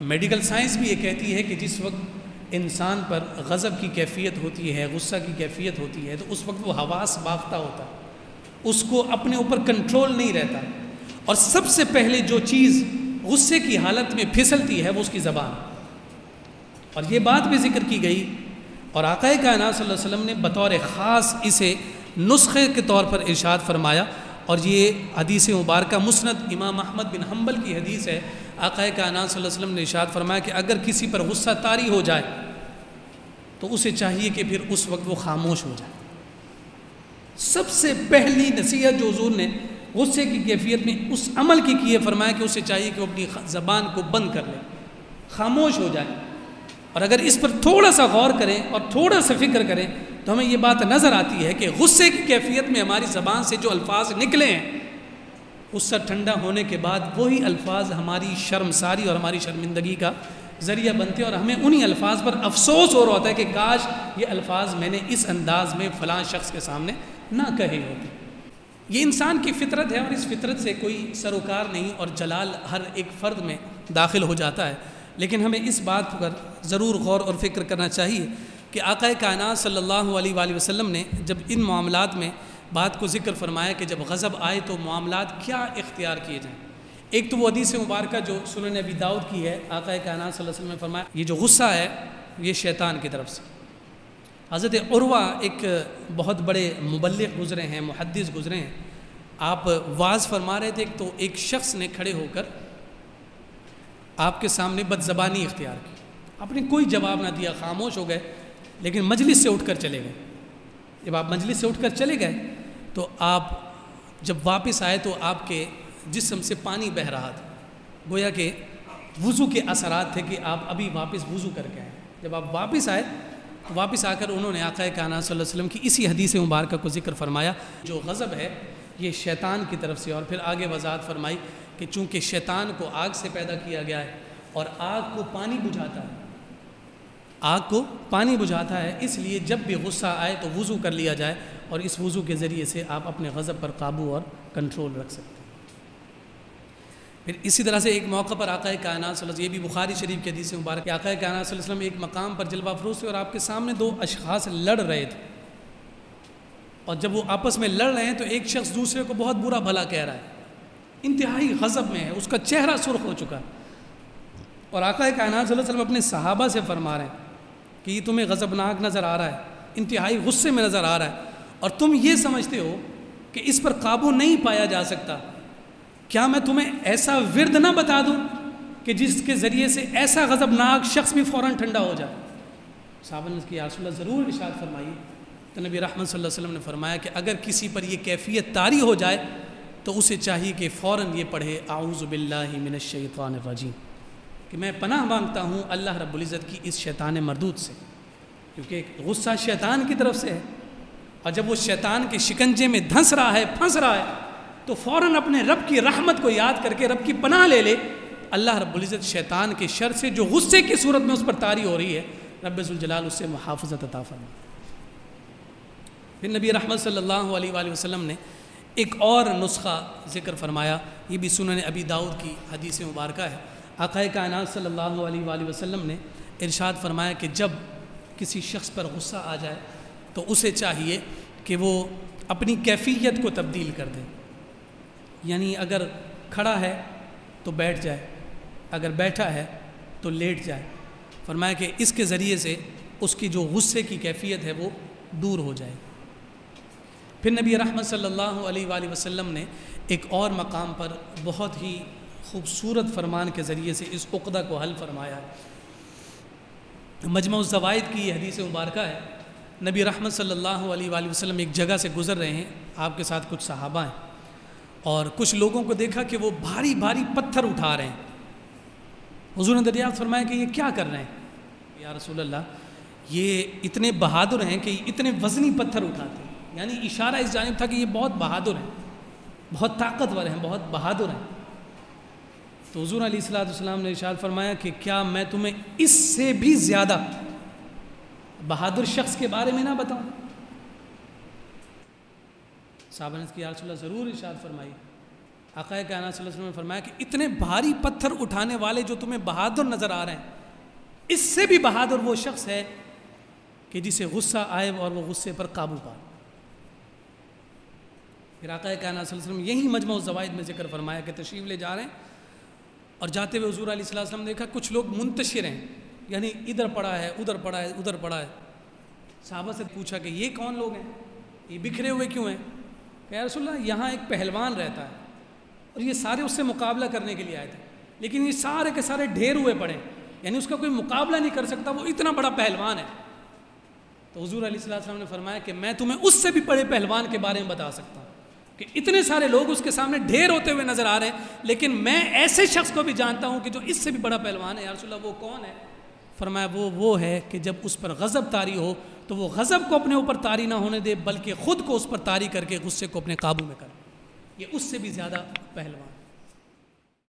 Medical science بھی یہ کہتی ہے کہ جس وقت انسان پر غضب کی کیفیت ہوتی ہے، غصہ کی کیفیت ہوتی ہے، تو اس وقت وہ حواس باختہ ہوتا ہے، اس کو اپنے اوپر کنٹرول نہیں رہتا، اور سب سے پہلے جو چیز غصے کی حالت میں پھسلتی ہے وہ اس کی زبان. اور یہ بات بھی ذکر کی گئی، اور آقا کائنات صلی اللہ علیہ وسلم نے بطور خاص اسے نسخے کے طور پر ارشاد فرمایا. اور یہ حدیث مبارکہ مسند امام احمد بن حنبل کی حدیث ہے. آقا کائنات صلی اللہ علیہ وسلم نے ارشاد فرمایا کہ اگر کسی پر غصہ طاری ہو جائے تو اسے چاہیے کہ پھر اس وقت وہ خاموش ہو جائے. سب سے پہلی نصیحت جو حضور نے غصے کی کیفیت میں اس عمل کی ہے، فرمایا کہ اسے چاہیے کہ وہ اپنی زبان کو بند کر لے، خاموش ہو جائے. اور اگر اس پر تھوڑا سا غور کریں اور تھوڑا سا فکر کریں تو ہمیں یہ بات نظر آتی ہے کہ غصے کی کیفیت میں ہماری زبان سے جو الفاظ نکلے ہیں، غصہ ٹھنڈا ہونے کے بعد وہی الفاظ ہماری شرمساری اور ہماری شرمندگی کا ذریعہ بنتے ہیں، اور ہمیں انہی الفاظ پر افسوس ہو رہا ہوتا ہے کہ کاش یہ الفاظ میں نے اس انداز میں فلاں شخص کے سامنے نہ کہے ہوتے. یہ انسان کی فطرت ہے، اور اس فطرت سے کوئی سروکار نہیں، اور جلال ہر ایک فرد میں داخل ہو جاتا ہے. لیکن ہمیں اس بات پر ضرور غور اور فکر کرنا چاہیے کہ آقا کائنات صلی اللہ علیہ وآلہ وسلم نے جب ان معاملات میں بات کو ذکر فرمایا کہ جب غضب آئے تو معاملات کیا اختیار کیے جائیں. ایک تو وہ حدیث مبارکہ جو سنن ابی داؤد کی ہے، آقا کائنات صلی اللہ علیہ وسلم نے فرمایا یہ جو غصہ ہے یہ شیطان کی طرف سے. حضرت عروہ ایک بہت بڑے مبلغ گزرے ہیں، محدث گزرے ہیں. آپ واعظ فرما رہے تھے تو ایک شخص نے کھڑے ہو کر آپ کے سامنے بد زبانی اختیار کی. آپ نے کوئی جواب نہ دیا، خاموش ہو گئے، لیکن مجلس سے اٹھ کر چلے گئے. جب آپ مجلس سے اٹھ کر چلے گئے تو آپ جب واپس آئے تو آپ کے جسم سے پانی بہہ رہا تھا، گویا کہ وضو کے اثرات تھے کہ آپ ابھی واپس وضو کر کے آئے. جب آپ واپس آئے تو واپس آ کر انہوں نے آقا کائنات صلی اللہ علیہ وسلم کی اسی حدیث مبارکہ کو ذکر فرمایا جو غضب ہے یہ شیطان کی طرف سے. اور پھر آگے وضاحت فرمائی کہ چونکہ شیطان کو آگ سے پیدا کیا گیا ہے اور آگ کو پانی بجھاتا ہے، آگ کو پانی بجھاتا ہے، اس لیے جب بھی غصہ آئے تو وضو کر لیا جائے، اور اس وضو کے ذریعے سے آپ اپنے غضب پر قابو اور کنٹرول رکھ سکتے ہیں. پھر اسی طرح سے ایک موقع پر آقا کائنات صلی اللہ علیہ وسلم، یہ بھی بخاری شریف کی حدیث مبارک، آقا کائنات صلی اللہ علیہ وسلم ایک مقام پر جلوہ افروز تھے اور آپ کے سامنے دو اشخاص لڑ رہے تھے. اور جب وہ آپس میں لڑ رہے ہیں تو ایک شخص دوسرے کو بہت برا بھلا کہہ رہا ہے، انتہائی غضب میں ہے، اس کا چہرہ سرخ ہو چکا. اور آقا کائنات صلی اللہ علیہ وسلم اپنے صحابہ سے فرما رہے ہیں کہ یہ تمہیں غضبناک نظر آ رہا ہے، انتہائی غصے میں نظر آ رہا ہے، اور تم یہ سمجھتے ہو کہ اس پر قابو نہیں پایا جا سکتا. کیا میں تمہیں ایسا ورد نہ بتا دوں کہ جس کے ذریعے سے ایسا غضبناک شخص بھی فوراً ٹھنڈا ہو جائے؟ صحابہ نے کہا یا رسول اللہ ضرور ارشاد فرمائیے. تو نبی رحمت صلی اللہ علیہ وسلم نے فرمایا کہ اگر کسی پر یہ کیفیت طاری ہو جائے تو اسے چاہیے کہ فوراً یہ پڑھے اعوذ باللہ من الشیطان الرجیم، کہ میں پناہ مانگتا ہوں اللہ رب العزت کی اس شیطان مردود سے، کیونکہ غصہ شیطان کی طرف سے ہے. اور جب وہ شیطان کے شکنجے میں دھنس رہا ہے، پھنس رہا ہے، تو فوراً اپنے رب کی رحمت کو یاد کر کے رب کی پناہ لے لے. اللہ رب العزت شیطان کے شر سے جو غصے کی صورت میں اس پر طاری ہو رہی ہے، رب ذوالجلال اس سے محافظت عطا فرمائے. پھر نبی رحمت صلی اللہ علیہ وآلہ وسلم نے ایک اور نسخہ ذکر فرمایا، یہ بھی سنن ابی داؤد کی حدیث مبارکہ ہے. آقا کائنات صلی اللہ علیہ وآلہ وسلم نے ارشاد فرمایا کہ جب کسی شخص پر غصہ آ جائے تو اسے چاہیے کہ وہ اپنی کیفیت کو تبدیل کر دے. یعنی اگر کھڑا ہے تو بیٹھ جائے، اگر بیٹھا ہے تو لیٹ جائے. فرمایا کہ اس کے ذریعے سے اس کی جو غصے کی کیفیت ہے وہ دور ہو جائے. پھر نبی رحمت صلی اللہ علیہ وآلہ وسلم نے ایک اور مقام پر بہت ہی خوبصورت فرمان کے ذریعے سے اس عقدہ کو حل فرمایا. مجمع الزوائد کی یہ حدیث مبارکہ ہے. نبی رحمت صلی اللہ علیہ وآلہ وسلم ایک جگہ سے گزر رہے ہیں، آپ کے ساتھ کچھ صحابہ ہیں، اور کچھ لوگوں کو دیکھا کہ وہ بھاری بھاری پتھر اٹھا رہے ہیں. حضور نے دریافت فرمایا کہ یہ کیا کر رہے ہیں؟ یا رسول اللہ یہ اتنے بہادر ہیں کہ اتنے وزنی پتھر اٹھاتے ہیں. یعنی اشارہ اس جانب تھا کہ یہ بہت بہادر ہیں، بہت طاقتور ہیں، بہت بہادر ہیں. تو حضور علیہ الصلوۃ والسلام نے ارشاد فرمایا کہ کیا میں تمہیں اس سے بھی زیادہ بہادر شخص کے بارے میں نہ بتاؤں؟ صحابہ نے کہا یا رسول اللہ ضرور ارشاد فرمائیے. آقا کائنات صلی اللہ علیہ وسلم نے فرمایا کہ اتنے بھاری پتھر اٹھانے والے جو تمہیں بہادر نظر آ رہے ہیں، اس سے بھی بہادر وہ شخص ہے کہ جسے غصہ آئے اور وہ غصے پر قابو پائے۔ پھر آقا کائنات صلی اللہ علیہ وسلم یہی مجمع الزوائد میں ذکر فرمایا کہ تشریف لے جا رہے ہیں اور جاتے ہوئے حضور علیہ السلام نے دیکھا کچھ لوگ منتشر ہیں، یعنی ادھر پڑا ہے ادھر پڑا ہے ادھر پڑا ہے۔ صحابہ سے پوچھا کہ یہ کون لوگ ہیں، یہ بکھرے ہوئے کیوں ہیں؟ کہ یا رسول اللہ یہاں ایک پہلوان رہتا ہے اور یہ سارے اس سے مقابلہ کرنے کے لیے آئے تھے، لیکن یہ سارے کے سارے ڈھیر ہوئے پڑے، یعنی اس کا کوئی مقابلہ نہیں کر سکتا، وہ اتنا بڑا پہلوان ہے۔ تو حضور علیہ السلام نے فرمایا کہ میں تمہیں اس سے بھی بڑے پہلوان کے بارے میں بتا سکتا ہوں کہ اتنے سارے لوگ اس کے سامنے ڈھیر ہوتے ہوئے نظر آ رہے ہیں، لیکن میں ایسے شخص کو بھی جانتا ہوں کہ جو اس سے بھی بڑا پہلوان ہے۔ یا رسول اللہ وہ کون ہے؟ فرمایا وہ ہے کہ جب اس پر غضب طاری ہو تو وہ غضب کو اپنے اوپر طاری نہ ہونے دے، بلکہ خود کو اس پر طاری کر کے غصے کو اپنے قابو میں کر، یہ اس سے بھی زیادہ پہلوان۔